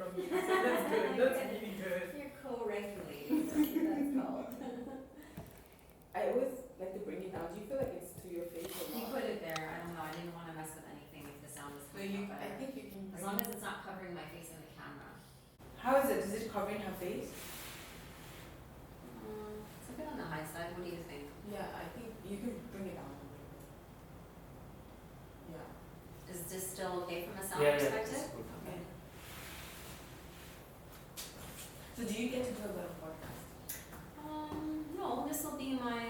from you, so that's good. That's really good. You're co-regulating. That's called. I always like to bring it down. Do you feel like it's to your face or You not? put it there. I don't know. I didn't want to mess with anything if the sound is No, coming you. out I better. think you can. As long as it's not covering my face in the camera. How is it? Is it covering her face? It's a bit on the high side. What do you think? Yeah, I think you can bring it down. Yeah. Is this still okay from a sound Yeah, perspective? yeah. Okay. So do you get to do a lot of podcasts? No, this will be my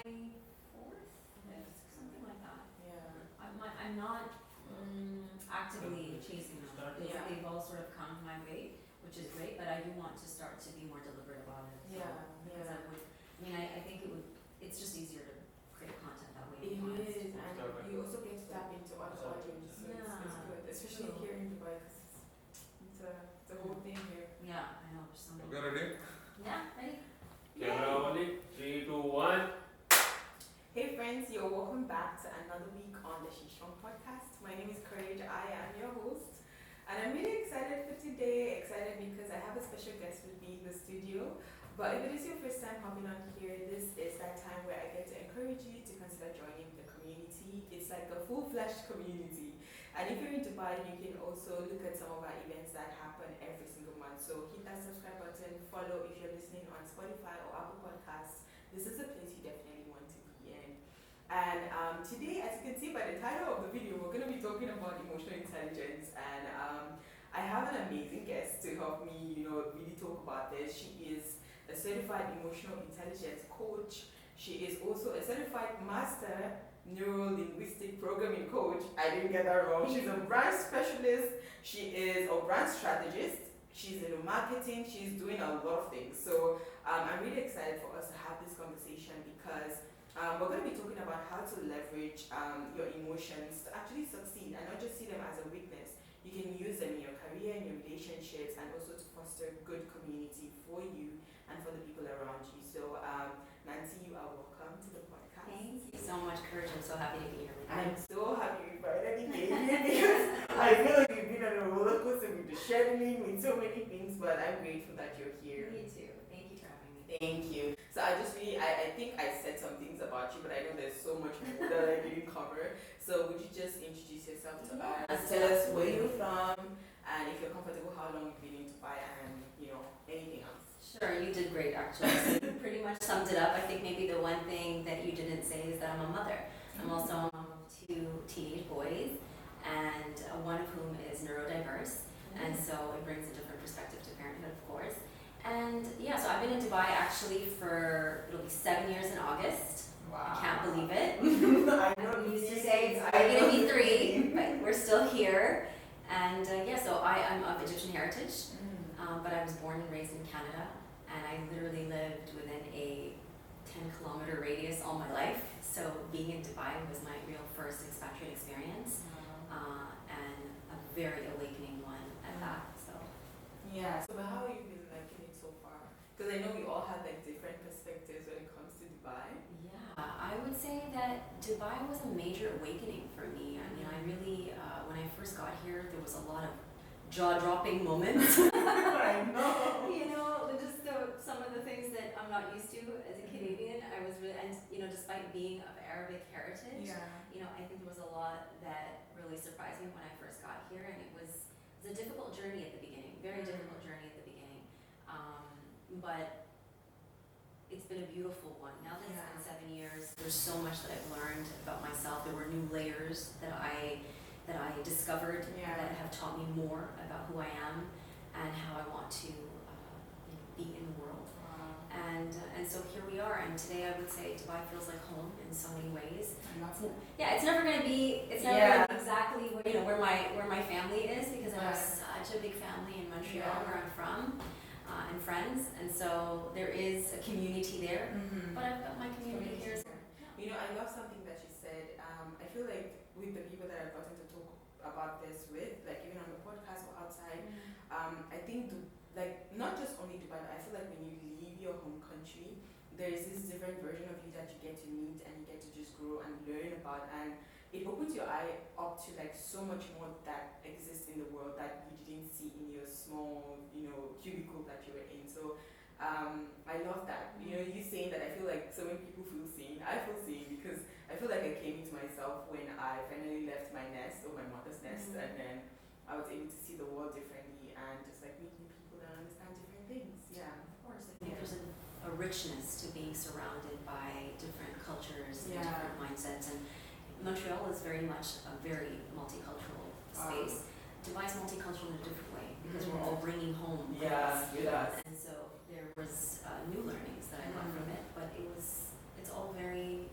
fourth, fifth, something like that. Yeah. I'm not actively chasing them. Yeah. They've all sort of come my way, which is great, but I do want to start to be more deliberate about it. So, Yeah, because yeah. I think it's just easier to create content that way. It to be honest. is, and you also get to tap into other audience, so it's good, especially here in Dubai, because it's a whole thing here. Yeah, I know. There's so many. Okay, ready? Yeah, ready? Camera only. 3, 2, 1. Hey friends, you're welcome back to another week on the Shishon podcast. My name is Courage, I am your host, and I'm really excited for today. Excited because I have a special guest with me in the studio. But if it is your first time hopping on here, this is that time where I get to encourage you to consider joining the community. It's like a full-fledged community. And if you're in Dubai, you can also look at some of our events that happen every single month. So hit that subscribe button, follow if you're listening on Spotify or Apple Podcasts. This is a place you definitely want to be in. And today, as you can see by the title of the video, we're going to be talking about emotional intelligence. And I have an amazing guest to help me, really talk about this. She is a certified emotional intelligence coach. She is also a certified master neuro-linguistic programming coach. I didn't get that wrong. She's a brand specialist. She is a brand strategist. She's in marketing. She's doing a lot of things. So I'm really excited for us to have this conversation because we're going to be talking about how to leverage your emotions to actually succeed and not just see them as a weakness. You can use them in your career, in your relationships, and also to foster good community for you and for the people around you. So Nancy, you are welcome to the podcast. Thank you so much, Courage. I'm so happy to be here with you. I'm so happy you finally came here because I feel like you've been on a roller coaster with the scheduling, with so many things, but I'm grateful that you're here. Me too. Thank you for having me. Thank you. So I just really, I think I said some things about you, but I know there's so much more that I didn't cover. So would you just introduce yourself to us? Tell us where you're from, and if you're comfortable, how long you've been in Dubai, and anything else. Sure, you did great actually. So you pretty much summed it up. I think maybe the one thing that you didn't say is that I'm a mother. I'm also a mom of 2 teenage boys, and one of whom is neurodiverse, and so it brings a different perspective to parenthood, of course. And yeah, so I've been in Dubai actually it'll be 7 years in August. Wow. I can't believe it. I know We used to say it's going to be 3, but we're still here. And so I'm of Egyptian heritage, but I was born and raised in Canada, and I literally lived within a 10-kilometer radius all my life. So being in Dubai was my real first expatriate experience, and a very awakening one at that. So yeah. So how have you been liking it so far? Because I know we all have different perspectives when it comes to Dubai. yeah, I would say that Dubai was a major awakening for me. I mean, I really, when I first got here, there was a lot of jaw-dropping moments. I know. Just some of the things that I'm not used to as a Canadian. I was really, and despite being of Arabic heritage, I think there was a lot that really surprised me when I first got here, and it was a difficult journey at the beginning, very difficult journey at the beginning, but it's been a beautiful one. Now that it's been 7 years, there's so much that I've learned about myself. There were new layers that I discovered that have taught me more about who I am and how I want to be in the world. And so here we are, and today I would say Dubai feels like home in so many ways. It's never going to be exactly where my family is, because I have such a big family in Montreal where I'm from, and friends, and so there is a community there, but I've got my community here as well. I love something that you said. I feel like with the people that I've gotten to talk about this with, like even on the podcast or outside, I think not just only Dubai, but I feel like when you leave your home country, there is this different version of you that you get to meet and you get to just grow and learn about, and it opens your eye up to so much more that exists in the world that you didn't see in your small, cubicle that you were in. So I love that. You know, you saying that, I feel like so many people feel seen. I feel seen because I feel like I came into myself when I finally left my nest or my mother's nest, and then I was able to see the world differently and just like meet new people that understand different things. Yeah, of course. I think there's a richness to being surrounded by different cultures and different mindsets, and Montreal is very much a very multicultural space. Dubai's multicultural in a different way because we're all bringing home with us. And so there was new learnings that I got from it, but it's all very,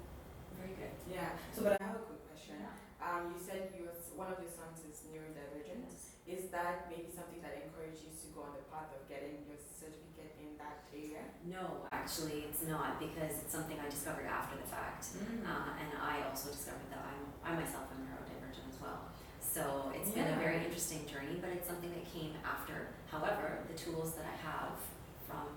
very good. Yeah. So, but I have a quick question. Yeah. You said one of your sons is neurodivergent. Yes. Is that maybe something that encouraged you to go on the path of getting your certificate in that area? No, actually it's not, because it's something I discovered after the fact. And I also discovered that I myself am neurodivergent as well. So it's been a very interesting journey, but it's something that came after. However, the tools that I have from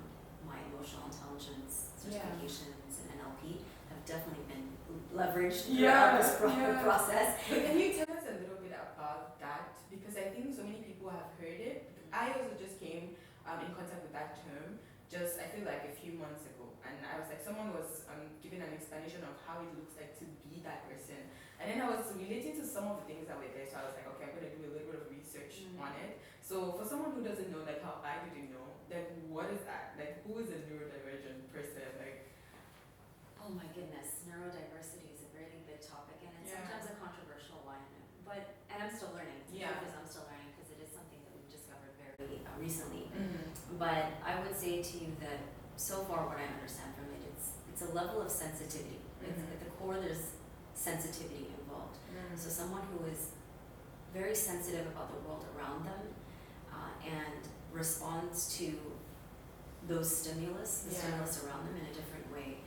my emotional intelligence certifications and NLP have definitely been leveraged throughout this process. But can you tell us a little bit about that? Because I think so many people have heard it. I also just came in contact with that term I feel like a few months ago, and I was like, someone was giving an explanation of how it looks like to be that person, and then I was relating to some of the things that were there, so I was like, okay, I'm going to do a little bit of research on it. So for someone who doesn't know, like how I didn't know, like what is that? Like who is a neurodivergent person? Like, oh my goodness, neurodiversity is a really big topic, and it's sometimes a controversial one, and I'm still learning. Because I'm still learning, because it is something that we've discovered very recently. But I would say to you that so far what I understand from it, it's a level of sensitivity. At the core there's sensitivity involved. So someone who is very sensitive about the world around them and responds to those stimulus around them in a different way.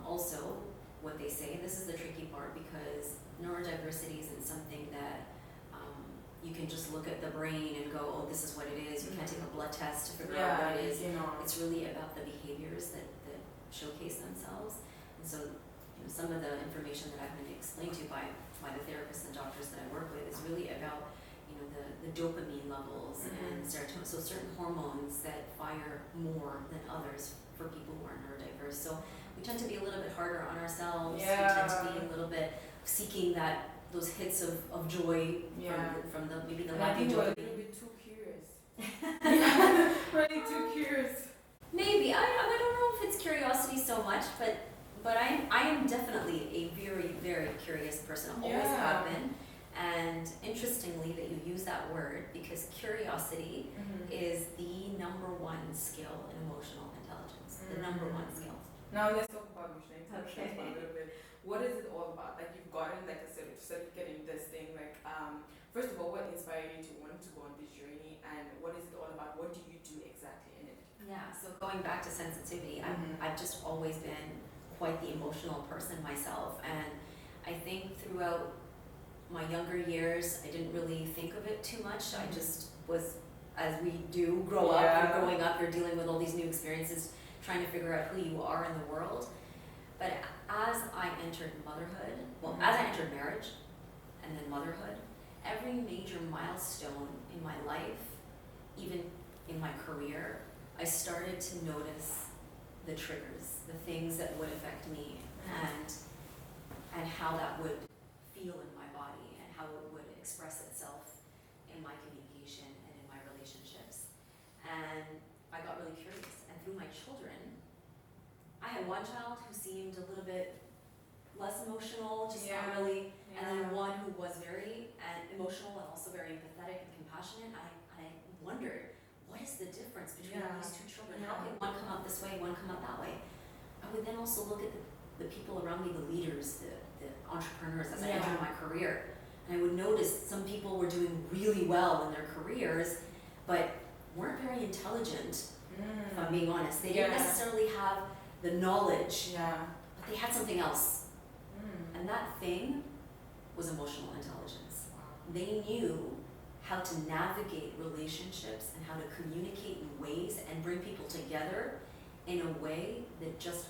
Also, what they say, this is the tricky part, because neurodiversity isn't something that you can just look at the brain and go, oh, this is what it is. You can't take a blood test to figure out what it is. It's really about the behaviors that showcase themselves. And so, some of the information that I've been explained to by the therapists and doctors that I work with is really about, the dopamine levels and serotonin. So certain hormones that fire more than others for people who are neurodiverse. So we tend to be a little bit harder on ourselves. We tend to be a little bit seeking those hits of joy from maybe the lack of dopamine. We're a little bit too curious. Really too curious. Maybe. I don't know if it's curiosity so much, but I am definitely a very, very curious person. I always have been. And interestingly that you use that word, because curiosity is the number one skill in emotional intelligence. The number one skill. Now let's talk about emotional intelligence for a little bit. What is it all about? Like, you've gotten like a certificate in this thing. Like, first of all, what inspired you to want to go on this journey, and what is it all about? What do you do exactly in it? Yeah. So going back to sensitivity, I've just always been quite the emotional person myself, and I think throughout my younger years, I didn't really think of it too much. I just was, as we do, grow up, and growing up, you're dealing with all these new experiences, trying to figure out who you are in the world. But as I entered motherhood, as I entered marriage, and then motherhood, every major milestone in my life, even in my career, I started to notice the triggers, the things that would affect me, and how that would feel in my body, and how it would express itself in my communication and in my relationships. And I got really curious, and through my children, I had one child who seemed a little bit less emotional, just not really, and then one who was very emotional and also very empathetic and compassionate. I wondered, what is the difference between these two children? How can one come out this way, one come out that way? I would then also look at the people around me, the leaders, the entrepreneurs as I entered my career. And I would notice some people were doing really well in their careers, but weren't very intelligent, if I'm being honest. They didn't necessarily have the knowledge, but they had something else. And that thing was emotional intelligence. They knew how to navigate relationships and how to communicate in ways and bring people together in a way that just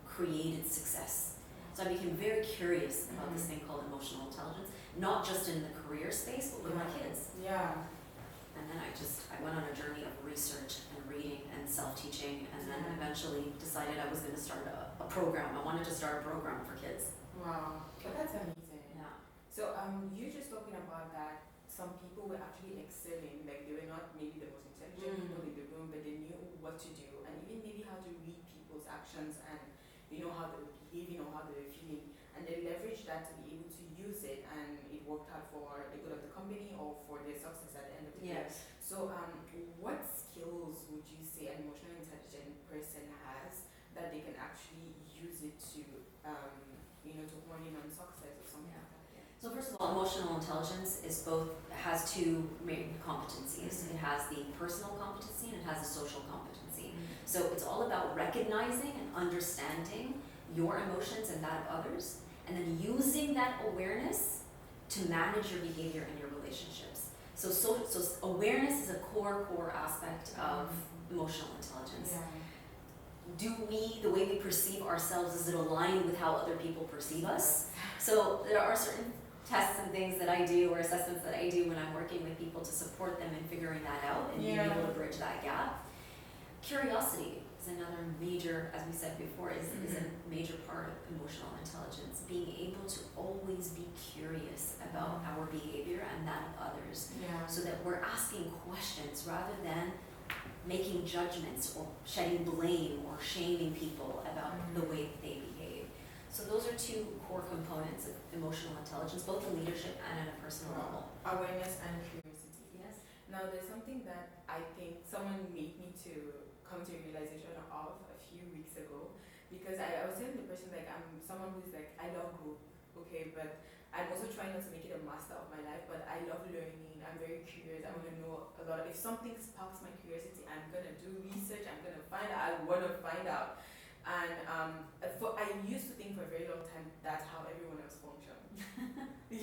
created success. So I became very curious about this thing called emotional intelligence, not just in the career space, but with my kids. And then I went on a journey of research and then eventually decided I was going to start a program. I wanted to start a program for kids. Wow, but that's amazing. Yeah. So you're just talking about that some people were actually excelling, like they were not maybe the most intelligent people in the room, but they knew what to do and even maybe how to read people's actions and how they were behaving or how they were feeling, and they leveraged that to be able to use it, and it worked out for the good of the company or for their success at the end of the day. Yes. So what skills would you say an emotionally intelligent person has that they can actually use it to to hone in on success or something like that? So first of all, emotional intelligence has two main competencies. It has the personal competency and it has the social competency. So it's all about recognizing and understanding your emotions and that of others, and then using that awareness to manage your behavior and your relationships. So awareness is a core aspect of emotional intelligence. The way we perceive ourselves, is it aligned with how other people perceive us? So there are certain tests and things that I do, or assessments that I do when I'm working with people to support them in figuring that out and being able to bridge that gap. Curiosity is another major, as we said before, is a major part of emotional intelligence. Being able to always be curious about our behavior and that of others, so that we're asking questions rather than making judgments or shedding blame or shaming people about the way that they behave. So those are two core components of emotional intelligence, both in leadership and at a personal level. Awareness and curiosity. Yes. Now there's something that I think someone made me to come to a realization of a few weeks ago, because I was telling the person, like, I'm someone who's like, I love growth, okay, but I'm also trying not to make it a master of my life, but I love learning. I'm very curious. I want to know a lot. If something sparks my curiosity, I'm going to do research. I'm going to find out. I want to find out. And I used to think for a very long time that's how everyone else functioned. It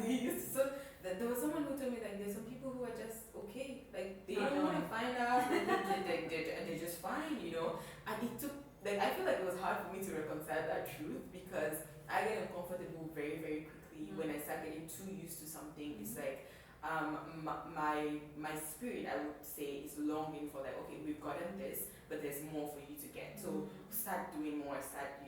used to. So there was someone who told me that there's some people who are just okay. Like, they don't want to find out. They're just fine, And it took, like, I feel like it was hard for me to reconcile that truth, because I get uncomfortable very, very quickly when I start getting too used to something. It's like my spirit, I would say, is longing for, like, okay, we've gotten this, but there's more for you to get. So start doing more, start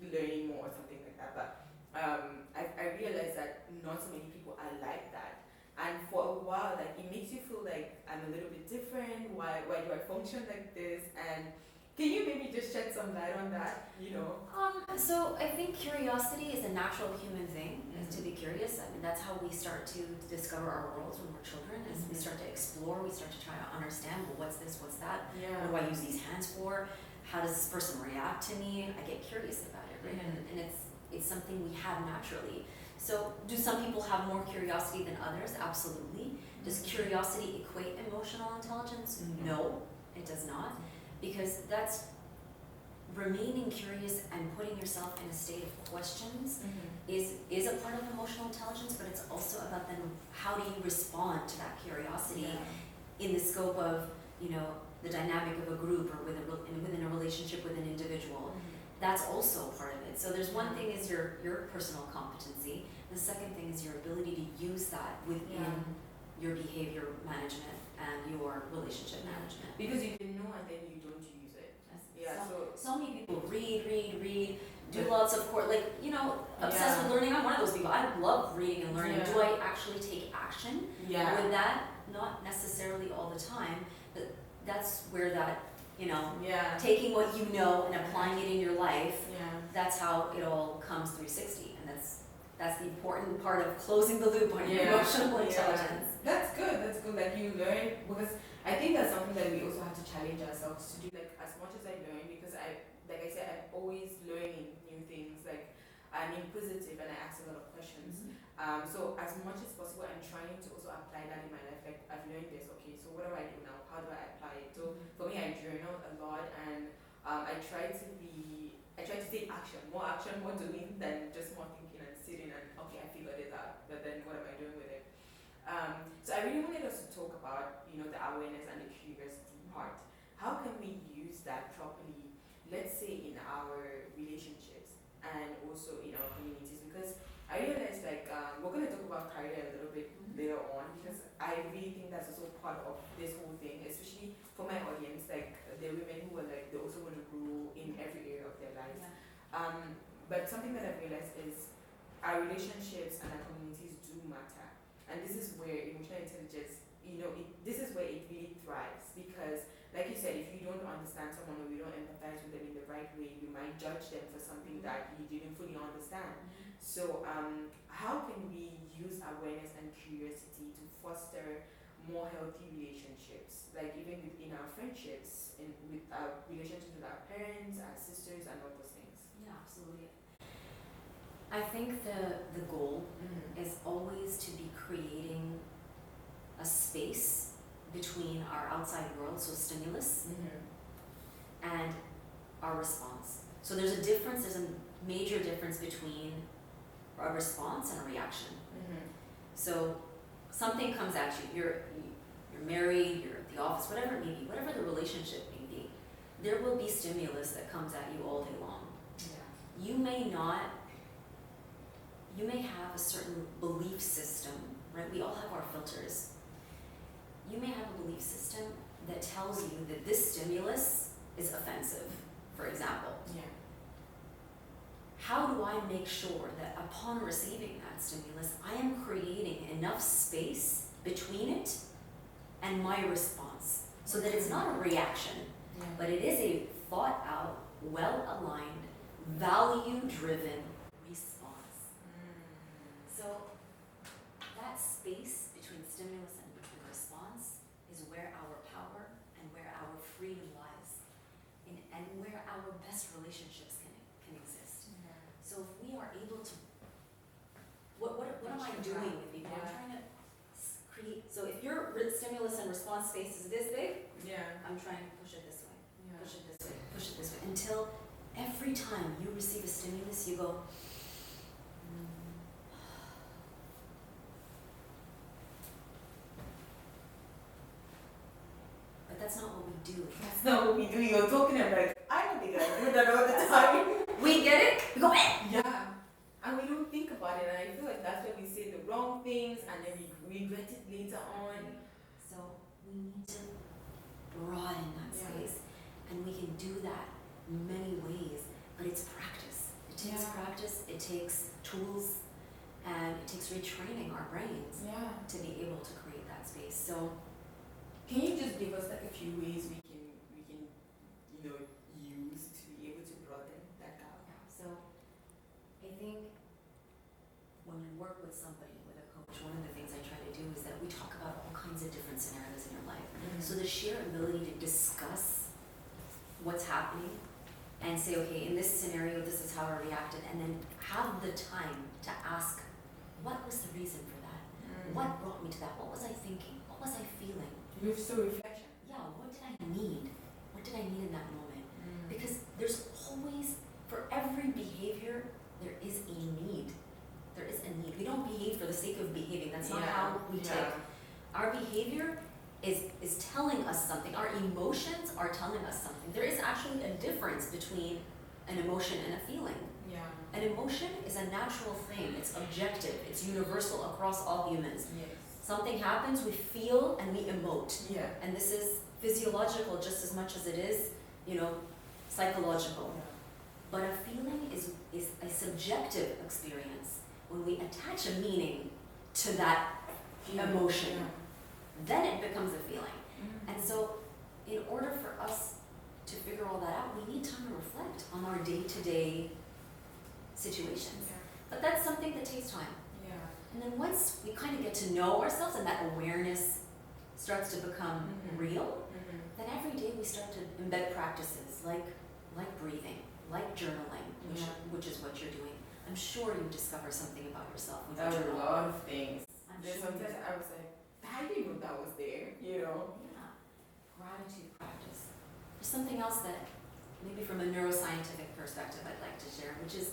learning more or something like that. But I realized that not so many people are like that. And for a while, like, it makes you feel like I'm a little bit different. Why do I function like this? And can you maybe just shed some light on that? So I think curiosity is a natural human thing, is to be curious. I mean, that's how we start to discover our worlds when we're children, as we start to explore, we start to try to understand, well, what's this, what's that? What do I use these hands for? How does this person react to me? I get curious about it, right? And it's something we have naturally. So do some people have more curiosity than others? Absolutely. Does curiosity equate emotional intelligence? No, it does not. Because that's remaining curious and putting yourself in a state of questions is a part of emotional intelligence, but it's also about then how do you respond to that curiosity in the scope of the dynamic of a group or within a relationship with an individual. That's also part of it. So there's one thing is your personal competency. The second thing is your ability to use that within your behavior management and your relationship management. Because you didn't know and then you don't use it. So many people read, do lots of obsessed with learning. I'm one of those people. I love reading and learning. Do I actually take action with that? Not necessarily all the time, but that's where that, taking what you know and applying it in your life, that's how it all comes 360. And that's the important part of closing the loop on your emotional intelligence. That's good. Like, you learn, because I think that's something that we also have to challenge ourselves to do. Like, as much as I learn, because like I said, I'm always learning new things. Like, I'm inquisitive and I ask a lot of questions. So as much as possible, I'm trying to also apply that in my life. Like, I've learned this. Okay, so what do I do now? How do I apply it? So for me, I journal a lot, and I try to take action, more doing than just more thinking and sitting and okay, I figured it out, but then what am I doing with it? So I really wanted us to talk about the awareness and the curiosity part. How can we use that properly? Let's say in our relationships and also in our communities, because I realized we're going to talk about career a little bit later on, because I really think that's also part of this whole thing, especially for my audience, like the women who are like they also our relationships and our communities do matter. And this is where emotional intelligence, this is where it really thrives because, like you said, if you don't understand someone or you don't empathize with them in the right way, you might judge them for something that you didn't fully understand. So, how can we use awareness and curiosity to foster more healthy relationships, like even within our friendships, with our relationships with our parents, our sisters, and all those things? Yeah, absolutely. I think the goal is always to be creating a space between our outside world, so stimulus, and our response. So there's a major difference between a response and a reaction. So something comes at you, you're married, you're at the office, whatever it may be, whatever the relationship may be, there will be stimulus that comes at you all day long. Yeah. You may have a certain belief system, right? We all have our filters. You may have a belief system that tells you that this stimulus is offensive, for example. Yeah. How do I make sure that upon receiving that stimulus, I am creating enough space between it and my response so that it's not a reaction, but it is a thought out, well-aligned, value-driven response. So that space between stimulus and response is where our power and where our freedom lies, and where our best relationships can exist. So if we are able to, what am I doing with people? I'm trying to create, so if your stimulus and response space is this big, I'm trying to push it this way, push it this way, push it this way, until every time you receive a stimulus, you go, but that's not what we do. That's not what we do. You're talking about, I don't think I do that all the time. We get it? We go, Yeah. And we don't think about it, and I feel like that's when we say the wrong things and then we regret it later on. So we need to broaden that space, and we can do that in many ways, but it's practice. It takes practice, it takes tools, and it takes retraining our brains to be able to create that space. So can you just give us like a few ways we can use to be able to broaden that out? So I think when you work with somebody, with a coach, one of the things I try to do is that we talk about all kinds of different scenarios in your life. So the sheer ability to discuss what's happening and say, okay, in this scenario, this is how I reacted, and then have the time to ask, what was the reason for that? What brought me to that? What was I thinking? What was I feeling? So reflection. Yeah, what did I need? What did I need in that moment? Because there's always, for every behavior, there is a need. There is a need. We don't behave for the sake of behaving. That's not how we tick. Our behavior is telling us something. Our emotions are telling us something. There is actually a difference between an emotion and a feeling. An emotion is a natural thing. It's objective. It's universal across all humans. Something happens, we feel and we emote. And this is physiological just as much as it is, psychological. But a feeling is a subjective experience. When we attach a meaning to that emotion, then it becomes a feeling. And so in order for us to figure all that out, we need time to reflect on our day-to-day situations. But that's something that takes time. And then once we kind of get to know ourselves and that awareness starts to become real, then every day we start to embed practices like breathing, like journaling, which is what you're doing. I'm sure you discover something about yourself when you journal. A lot of things. There's sometimes I was like, I didn't know that was there, Yeah. Gratitude practice. There's something else that maybe from a neuroscientific perspective I'd like to share, which is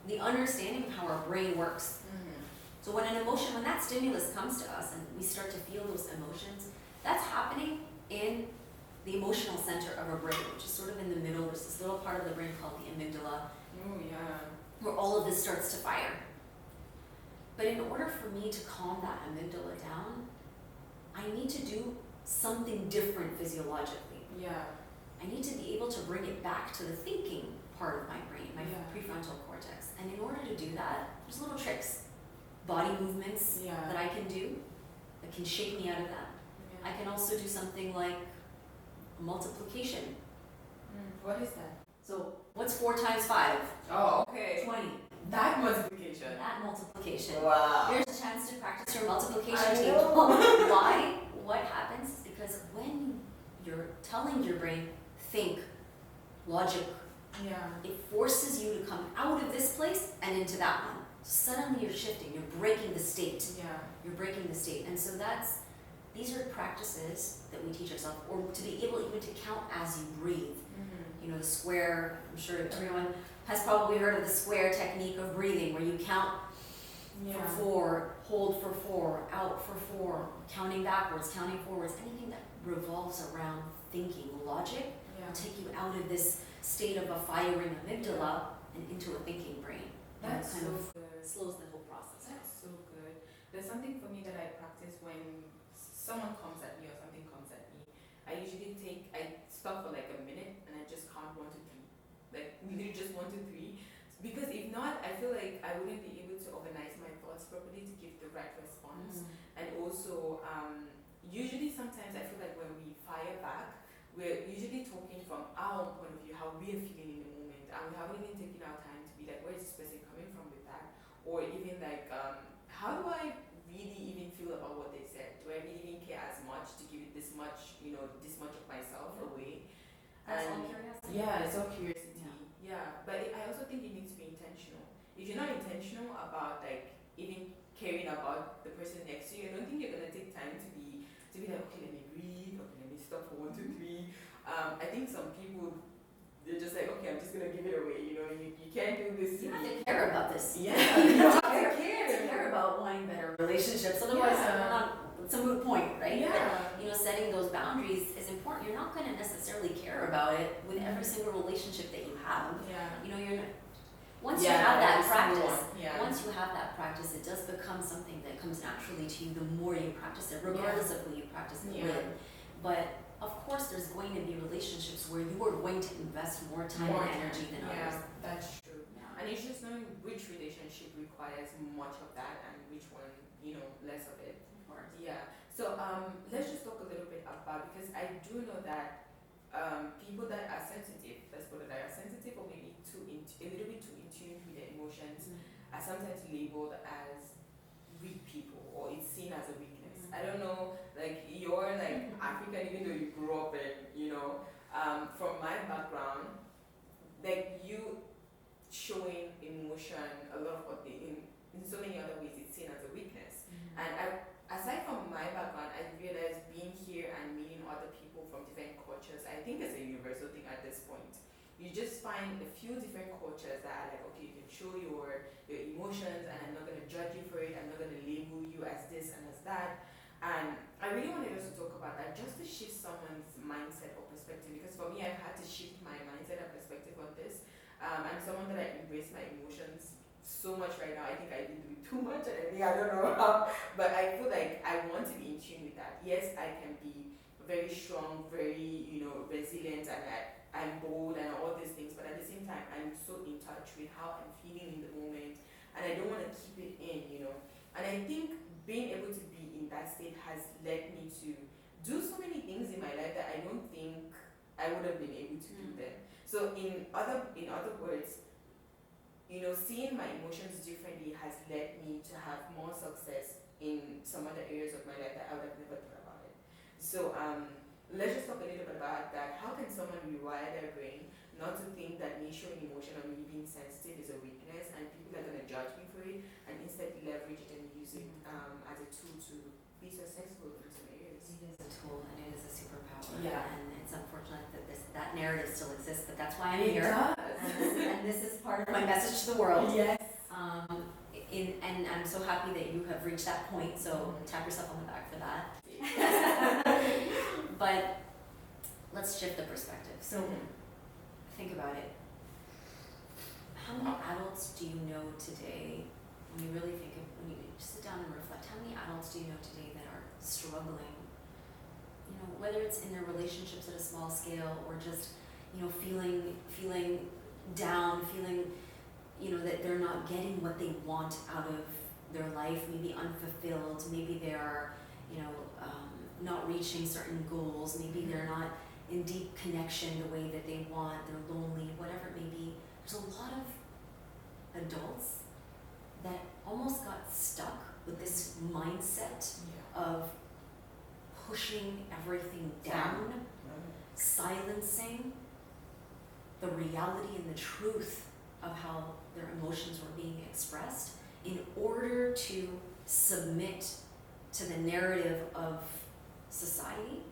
the understanding of how our brain works. So when that stimulus comes to us and we start to feel those emotions, that's happening in the emotional center of our brain, which is sort of in the middle. There's this little part of the brain called the amygdala, where all of this starts to fire. But in order for me to calm that amygdala down, I need to do something different physiologically. I need to be able to bring it back to the thinking part of my brain, my prefrontal cortex. And in order to do that, there's little tricks, body movements that I can do that can shake me out of that. I can also do something like multiplication. What is that? So what's 4 times 5? Oh, okay. 20. That multiplication. That multiplication. Wow. There's a chance to practice your multiplication I table. know. Why? What happens is because when you're telling your brain, think, logic, it forces you to come out of this place and into that one. Suddenly you're shifting, you're breaking the state. You're breaking the state. And so these are practices that we teach ourselves, or to be able even to count as you breathe. You know, the square, I'm sure everyone has probably heard of the square technique of breathing, where you count for 4, hold for 4, out for 4, counting backwards, counting forwards. Anything that revolves around thinking, logic, will take you out of this state of a firing amygdala and into a thinking brain. That's kind so of good. slows the whole process down. That's so good. There's something for me that I practice when someone comes at me or something comes at me. I usually I stop for like a minute and I just count 1 to 3. Like literally just 1 to 3. Because if not, I feel like I wouldn't be able to organize my thoughts properly to give the right response. And also, usually sometimes I feel like when we fire back, we're usually talking from our own point of view, how we are feeling in the moment, and we haven't even taken our time to be like, where is this person coming from with that? Or even like, how do I really even feel about what they said? Do I really even care as much to give it this much, this much of myself away? That's all curiosity. Yeah, it's all curiosity. Yeah, but I also think it needs to be intentional. If you're not intentional about like even caring about the person next to you, I don't think you're gonna take time to be like, okay, let me breathe, okay, let me stop for 1, 2, 3. I think some people, they're just like, okay, I'm just gonna give it away. You can't do this. You have to care about this. Yeah, you have to care. care about wanting better relationships. Otherwise, it's a moot point, right? Yeah. But, setting those boundaries is important. You're not going to necessarily care about it with every single relationship that you have. Yeah. You're not, once you have that practice, once you have that practice, it does become something that comes naturally to you the more you practice it, regardless of who you practice it with. But of course, there's going to be relationships where you are going to invest more time and energy than others. Yeah, that's true. And it's just knowing which relationship requires much of that and which one, less of it. Of course. Yeah. So let's just talk a little bit about, because I do know that people that are sensitive, let's put it like, are sensitive or maybe a little bit too in tune with their emotions, are sometimes labeled as weak people, or it's seen as a weakness. I don't know, like you're like African, even though you grew up in, from my background, like you showing emotion, a lot of in so many other ways, it's seen as a weakness. And aside from my background, I realized being here and meeting other people from different cultures, I think it's a universal thing at this point. You just find a few different cultures that are like, okay, you can show your emotions and I'm not going to judge you for it, I'm not going to label you as this and as that. And I really wanted us to talk about that, just to shift someone's mindset or perspective, because for me, I've had to shift my mindset and perspective on this. I'm someone that I embrace my emotions so much right now. I think I did do too much, and I don't know how, but I feel like I want to be in tune with that. Yes, I can be very strong, very, resilient, and I'm bold and all these things, but at the same time, I'm so in touch with how I'm feeling in the moment, and I don't want to keep it in, And I think being able to be in that state has led me to do so many things in my life that I don't think I would have been able to do them. So in other words, seeing my emotions differently has led me to have more success in some other areas of my life that I would have never thought about it. So let's just talk a little bit about that. How can someone rewire their brain not to think that me showing emotion or me being sensitive is a weakness and people are going to judge me for it, and instead leverage it and use it as a tool to be successful in some areas? It is a tool and it is a superpower. Yeah. And it's unfortunate that that narrative still exists, but that's why I'm It here. does. And this is part of my message to the world. Yes. And I'm so happy that you have reached that point, so tap yourself on the back for that. But let's shift the perspective. So think about it. How many adults do you know today, when you really think of, when you sit down and reflect, how many adults do you know today that are struggling, whether it's in their relationships at a small scale or just, feeling down, feeling, that they're not getting what they want out of their life, maybe unfulfilled, maybe they are, not reaching certain goals, maybe they're not in deep connection the way that they want, they're lonely, whatever it may be. There's a lot of adults that almost got stuck with this mindset of pushing everything down, silencing the reality and the truth of how their emotions were being expressed in order to submit to the narrative of society,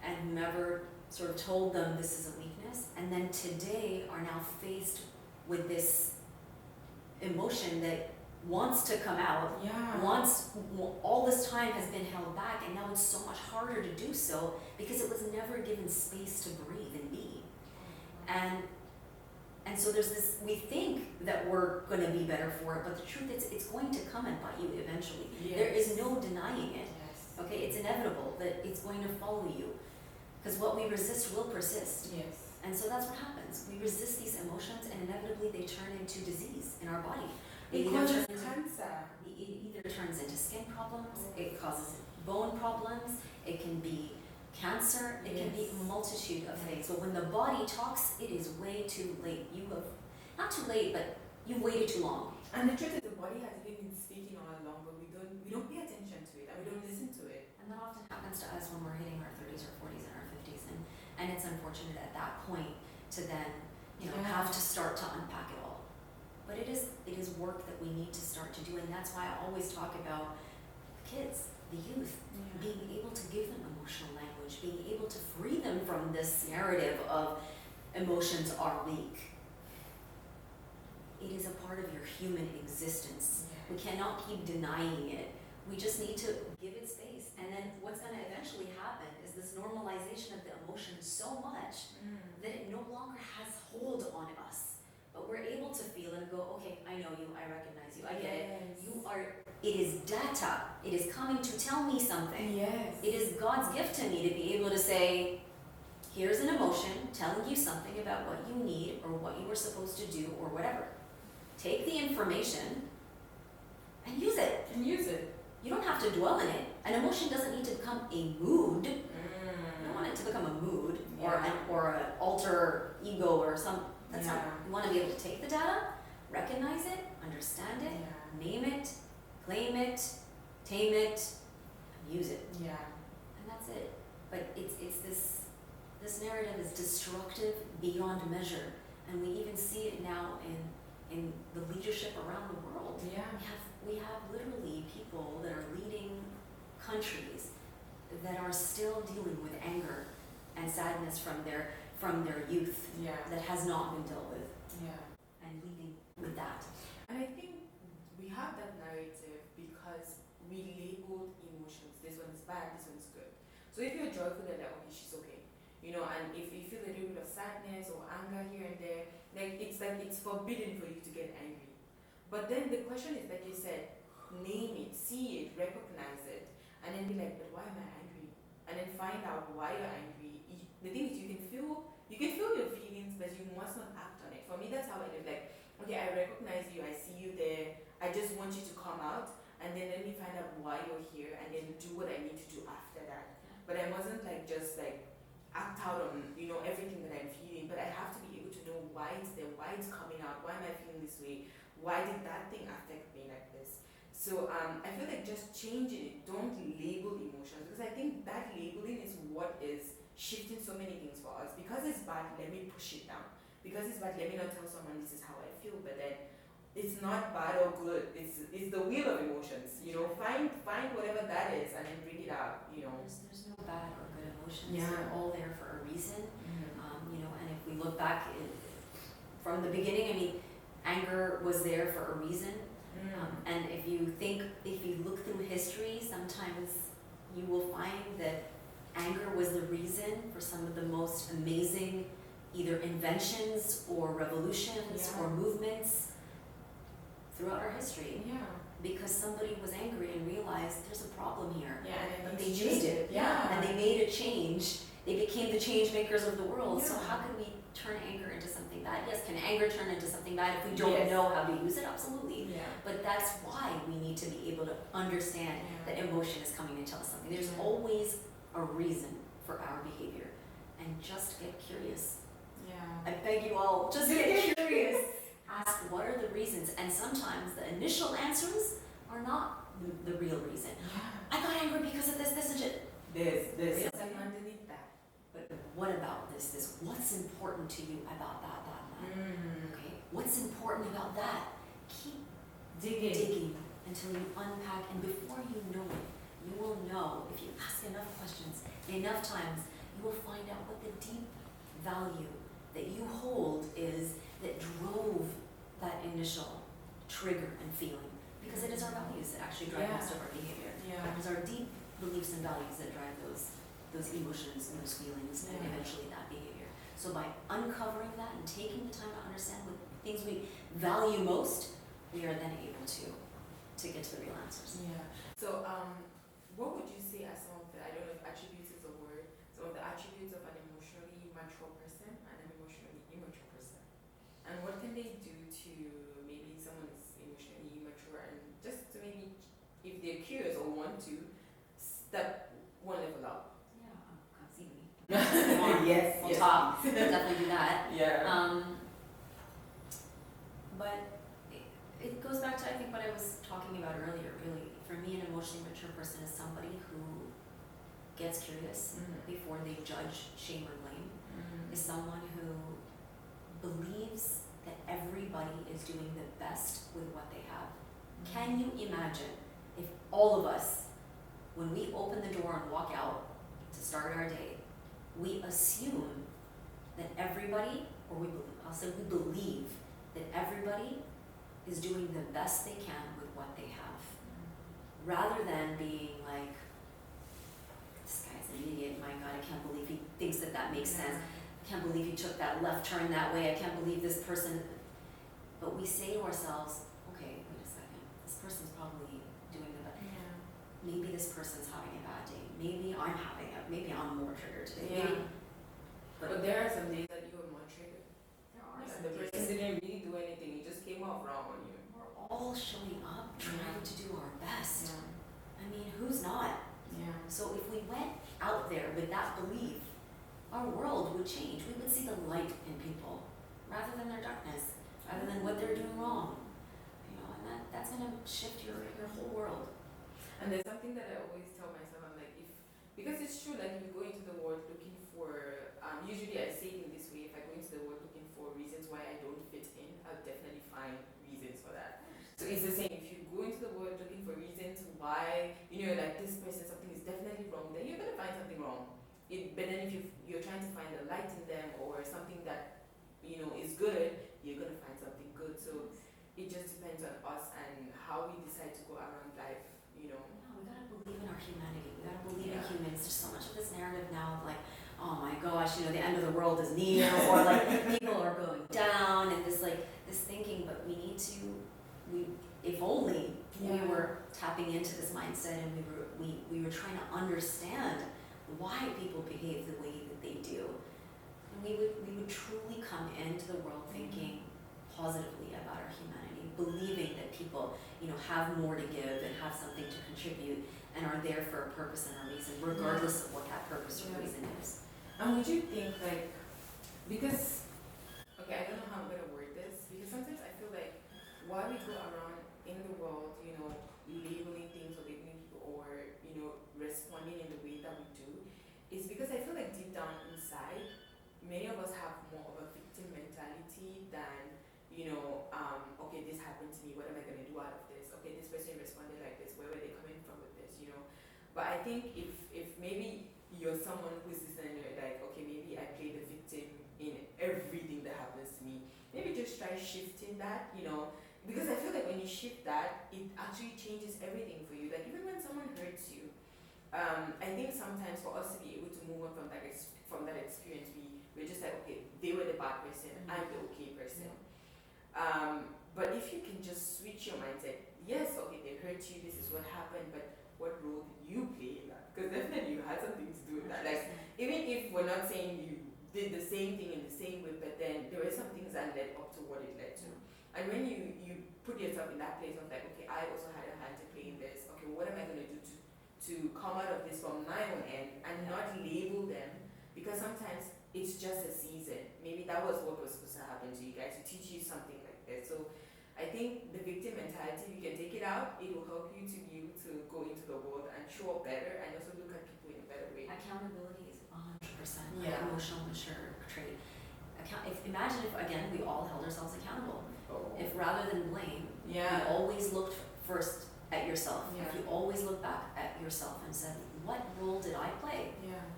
and whomever sort of told them this is a weakness, and then today are now faced with this emotion that wants to come out, all this time has been held back, and now it's so much harder to do so because it was never given space to breathe and be. And so there's this, we think that we're going to be better for it, but the truth is it's going to come and bite you eventually. There is no denying it. Okay, it's inevitable that it's going to follow you, because what we resist will persist. And so that's what happens. We resist these emotions, and inevitably they turn into disease in our body. It either turns into skin problems, it causes bone problems, it can be cancer, it can be a multitude of things. But when the body talks, it is way too late. You have, not too late, but you waited too long. And the truth is, the body has been speaking all along, but we don't pay attention to it, and we don't listen to it. And that often happens to us when we're hitting our 30s or 40s and our 50s, and it's unfortunate at that point to then, have to start to unpack it all. But it is work that we need to start to do, and that's why I always talk about kids, the youth, being able to give them emotional language, being able to free them from this narrative of emotions are weak. It is a part of your human existence. We cannot keep denying it. We just need to give it space. And then what's going to eventually happen is this normalization of the emotion so much that it no longer has hold on us. But we're able to feel and go, okay, I know you, I recognize you, I get it. It is data. It is coming to tell me something. It is God's gift to me to be able to say, here's an emotion telling you something about what you need or what you were supposed to do or whatever. Take the information and use it. You don't have to dwell in it. An emotion doesn't need to become a mood. You don't want it to become a mood or an alter ego or some. That's not. You want to be able to take the data, recognize it, understand it, name it, claim it, tame it, use it. And that's it. But it's this narrative is destructive beyond measure, and we even see it now in the leadership around the world. We have literally people that are leading countries that are still dealing with anger and sadness from their youth that has not been dealt with. And leading with that. And I think we have that narrative because we labeled emotions. This one is bad, this one is good. So if you're joyful, then okay, she's okay. And if you feel a little bit of sadness or anger here and there, it's forbidden for you to get angry. But then the question is, like you said, name it, see it, recognize it, and then be like, but why am I angry? And then find out why you're angry. The thing is, you can feel your feelings, but you must not act on it. For me, that's how I live. Like, okay, I recognize you, I see you there, I just want you to come out, and then let me find out why you're here, and then do what I need to do after that. But I mustn't just act out on everything that I'm feeling, but I have to be able to know why it's there, why it's coming out, why am I feeling this way, why did that thing affect me like this. So I feel like just changing it, don't label emotions, because I think that labeling is what is shifting so many things for us. Because it's bad, let me push it down. Because it's bad, let me not tell someone this is how I feel, but then it's not bad or good. It's the wheel of emotions. Find whatever that is and then bring it out. There's no bad or good emotions. They're all there for a reason. And if we look back from the beginning, anger was there for a reason. And if you look through history, sometimes you will find that anger was the reason for some of the most amazing either inventions or revolutions or movements throughout our history. Because somebody was angry and realized there's a problem here. And but they used it. And they made a change they became the change makers of the world. So Yeah. how can we turn anger into something bad? Yes, can anger turn into something bad if we don't Yes. know how to use it? Absolutely. Yeah. But that's why we need to be able to understand that emotion is coming to tell us something. There's Yeah. always a reason for our behavior. And just get curious. Yeah. I beg you all, just get curious. Ask what are the reasons, and sometimes the initial answers are not the real reason. I got angry because of this, and shit. This. Yeah. And underneath that. But what about this? What's important to you about that? Okay? What's important about that? Keep digging until you unpack, and before you know it, you will know, if you ask enough questions, enough times, you will find out what the deep value that you hold is that drove that initial trigger and feeling. Because it is our values that actually drive most of our behavior. Yeah. It is our deep beliefs and values that drive those emotions and those feelings and eventually that behavior. So by uncovering that and taking the time to understand what things we value most, we are then able to get to the real answers. Yeah. So what would you say are some of the, I don't know if attributes is a word, some of the attributes of an emotionally mature person and an emotionally immature person? And what can they do to, maybe someone is emotionally immature and just to maybe, if they're curious or want to, step one level up? Yeah, come see me. Yes, We'll talk. We'll definitely do that. Yeah. But it goes back to, I think, what I was talking about earlier, really. For me, an emotionally mature person is somebody who gets curious before they judge, shame, or blame. Is someone who believes that everybody is doing the best with what they have. Can you imagine if all of us, when we open the door and walk out to start our day, we assume that everybody, or I'll say we believe that everybody is doing the best they can with what they have, rather than being like, this guy's an idiot, my God, I can't believe he thinks that makes sense. I can't believe he took that left turn that way. I can't believe this person. But we say to ourselves, okay, wait a second, this person's probably doing the best. Maybe this person's having a bad day. Maybe I'm more triggered today. Yeah. But there are some days that you are more triggered. There are Yeah, some the days. person didn't really do anything, it just came off wrong on you. We're all showing up, trying to do our best. Yeah. I mean, who's not? Yeah. So if we went out there with that belief, our world would change. We would see the light in people rather than their darkness, rather than what they're doing wrong. You know, and that's gonna shift your whole world. And there's something that I always tell myself, I'm like, because it's true, like you go into the world looking for, usually I say it in this way, if I go into the world looking for reasons why I don't fit in, I'll definitely find reasons for that. So it's the same, if you go into the world looking for reasons why, like this person, something is definitely wrong, then you're going to find something wrong. But then if you're trying to find a light in them or something that, is good, you're going to find something good. So it just depends on us and how we decide to go around life, Yeah, we gotta believe in our humanity. We gotta believe in humans. There's so much of this narrative now of like, oh my gosh, the end of the world is near, or like people are going down, and this thinking. But we need to, if only we were tapping into this mindset and we were trying to understand why people behave the way that they do, and we would truly come into the world thinking positively about our humanity, believing that people have more to give and have something to contribute and are there for a purpose and a reason, regardless of what that purpose or reason is. And would you think, like, because, okay, I don't know how I'm going to word this, because sometimes I feel like while we go around in the world, labeling things or labeling people or, responding in the way that we do, it's because I feel like deep down inside, many of us have more of a victim mentality than, okay, this happened to me, what am I going to do out of this? Okay, this person responded like this, where were they coming from with this, But I think if maybe you're someone who's listening and you're like, okay, maybe I play the victim in everything that happens to me, maybe just try shifting that, because I feel like when you shift that, it actually changes everything for you. Like even when someone hurts you, I think sometimes for us to be able to move on from that experience, we're just like, okay, they were the bad person, I'm the okay person. But if you can just switch your mindset, yes, okay, they hurt you, this is what happened, but what role did you play in that? Because definitely you had something to do with that. Like, even if we're not saying you did the same thing in the same way, but then there were some things that led up to what it led to. And when you put yourself in that place of like, okay, I also had a hand to play in this. Okay, what am I going to do to come out of this from my own end and not label them? Because sometimes it's just a season. Maybe that was what was supposed to happen to you guys, to teach you something like this. So I think the victim mentality, you can take it out. It will help you to be able to go into the world and show up better and also look at people in a better way. Accountability is 100% Yeah. an emotional mature trait. Imagine if, again, we all held ourselves accountable. If rather than blame, you always looked first at yourself. If you always looked back at yourself and said, what role did I play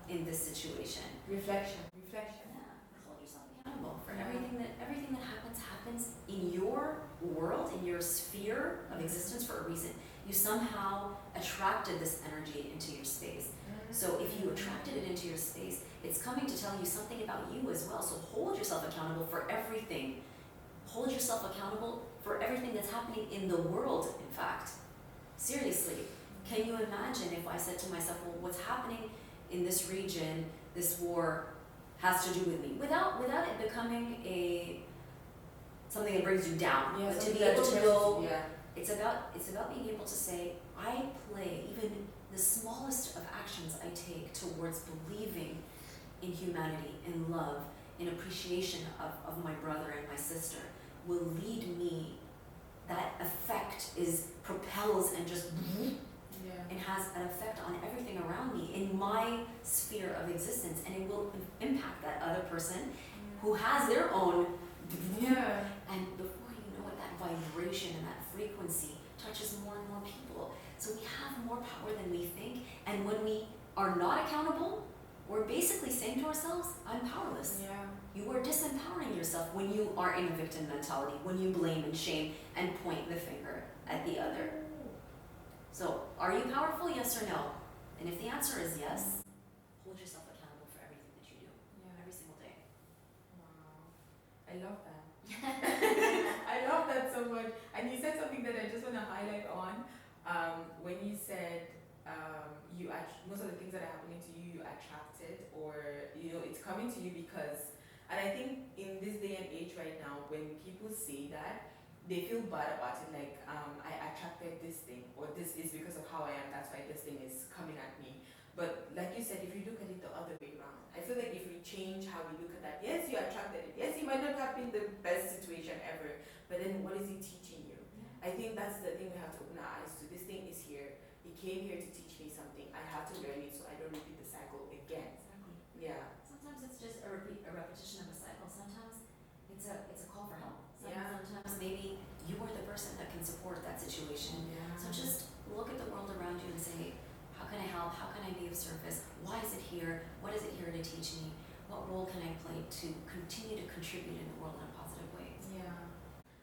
in this situation? Reflection. Yeah, hold yourself accountable for everything that happens in your world, in your sphere of existence for a reason. You somehow attracted this energy into your space. So if you attracted it into your space, it's coming to tell you something about you as well. So hold yourself accountable for everything. Hold yourself accountable for everything that's happening in the world, in fact. Seriously, can you imagine if I said to myself, well, what's happening in this region, this war, has to do with me, without it becoming something that brings you down, but to be able to go, it's about being able to say, I play, even the smallest of actions I take towards believing in humanity, in love, in appreciation of my brother and my sister, will lead me. That effect propels and just and has an effect on everything around me in my sphere of existence, and it will impact that other person who has their own and before you know it, that vibration and that frequency touches more and more people. So we have more power than we think, and when we are not accountable, we're basically saying to ourselves, I'm powerless. You are disempowering yourself when you are in a victim mentality, when you blame and shame and point the finger at the other. So, are you powerful, yes or no? And if the answer is yes, hold yourself accountable for everything that you do, every single day. Wow, I love that. I love that so much. And you said something that I just want to highlight on. When you said most of the things that are happening to you, you attracted, or it's coming to you because. And I think in this day and age right now, when people say that, they feel bad about it, like I attracted this thing, or this is because of how I am, that's why this thing is coming at me. But like you said, if you look at it the other way around, I feel like if we change how we look at that, yes, you attracted it, yes, you might not have been the best situation ever, but then what is it teaching you? I think that's the thing we have to open our eyes to. This thing is here, it came here to teach me something, I have to learn it so I don't repeat the cycle again. Exactly. Yeah. Sometimes it's just a repetition of a cycle. Sometimes it's a call for help. Sometimes maybe you are the person that can support that situation. So just look at the world around you and say, how can I help? How can I be of service? Why is it here? What is it here to teach me? What role can I play to continue to contribute in the world in a positive way?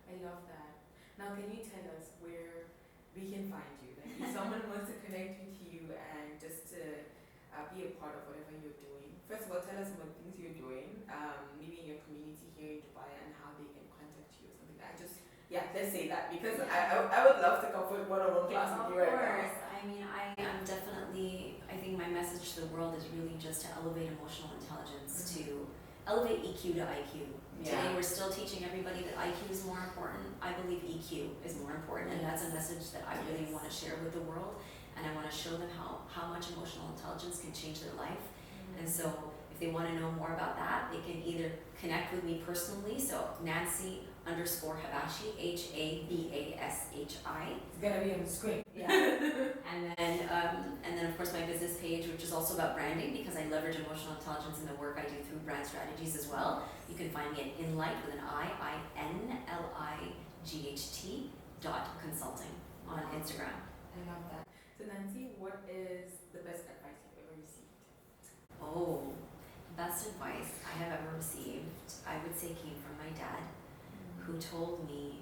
I love that. Now, can you tell us where we can find you? Like, if someone wants to connect with you and just to be a part of whatever you're doing. First of all, tell us some of the things you're doing, maybe in your community here in Dubai, and how they can contact you or something like that. Let's say that, because I would love to come for one-on-one class with you right now. Of course. I mean, I think my message to the world is really just to elevate emotional intelligence, to elevate EQ to IQ. Today we're still teaching everybody that IQ is more important. I believe EQ is more important, and that's a message that I really want to share with the world, and I want to show them how much emotional intelligence can change their life. And so if they want to know more about that, they can either connect with me personally, so Nancy_Habashi, Habashi. It's gonna be on the screen. And then of course my business page, which is also about branding, because I leverage emotional intelligence in the work I do through brand strategies as well. You can find me at Inlight with an INLIGHT.consulting on Instagram. I love that. So Nancy, what is the best advice you've ever received? Oh, best advice I have ever received, I would say, came from my dad, who told me,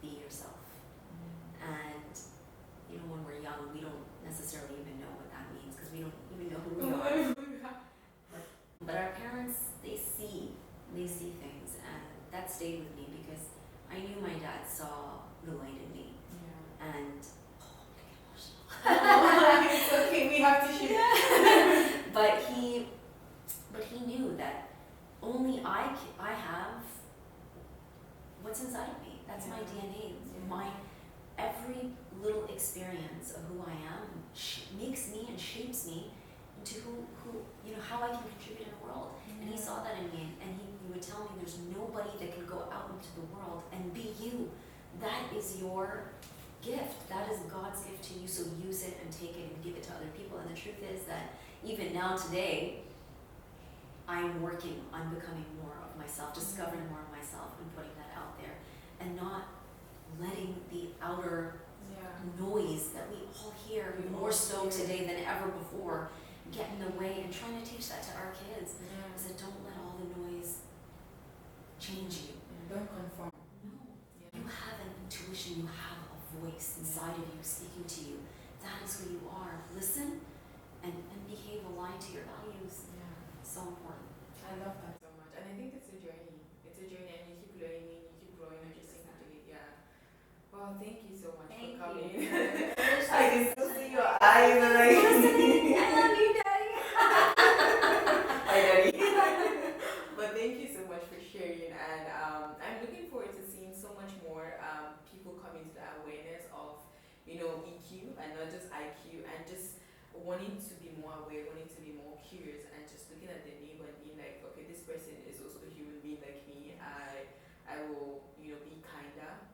be yourself. And when we're young, we don't necessarily even know what that means, because we don't even know who we are. But our parents, they see things, and that stayed with me, because I knew my dad saw the light in me. And I'm that only I have what's inside of me. That's my DNA. My every little experience of who I am makes me and shapes me into who how I can contribute in the world. And he saw that in me, and he would tell me there's nobody that can go out into the world and be you. That is your gift. That is God's gift to you, so use it and take it and give it to other people. And the truth is that even now today, I'm working on becoming more of myself, discovering more of myself and putting that out there, and not letting the outer noise that we all hear more so today than ever before get in the way, and trying to teach that to our kids. Is that don't let all the noise change you. Don't conform. No. You have an intuition, you have a voice inside of you speaking to you. That is who you are. Listen and behave aligned to your values. So important. I love that so much. And I think it's a journey. It's a journey, and you keep learning, you keep growing, and just seem to do it. Well, thank you so much for coming. I can still see your eyes. I love you, Daddy. Hi, Daddy. But thank you so much for sharing, and I'm looking forward to seeing so much more people come into the awareness of EQ and not just IQ, and just wanting to be more aware, wanting to be more curious, and just looking at their neighbor and being like, okay, this person is also a human being like me. I will be kinder,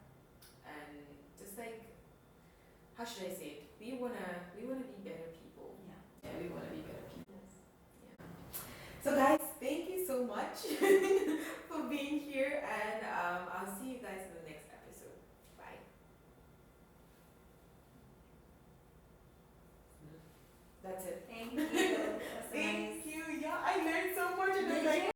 and just like, how should I say it? We wanna be better people. Yeah, we wanna be better people. Yeah. So guys, thank you so much for being here, and I'll see you guys in the next episode. Bye. That's it. Thank you.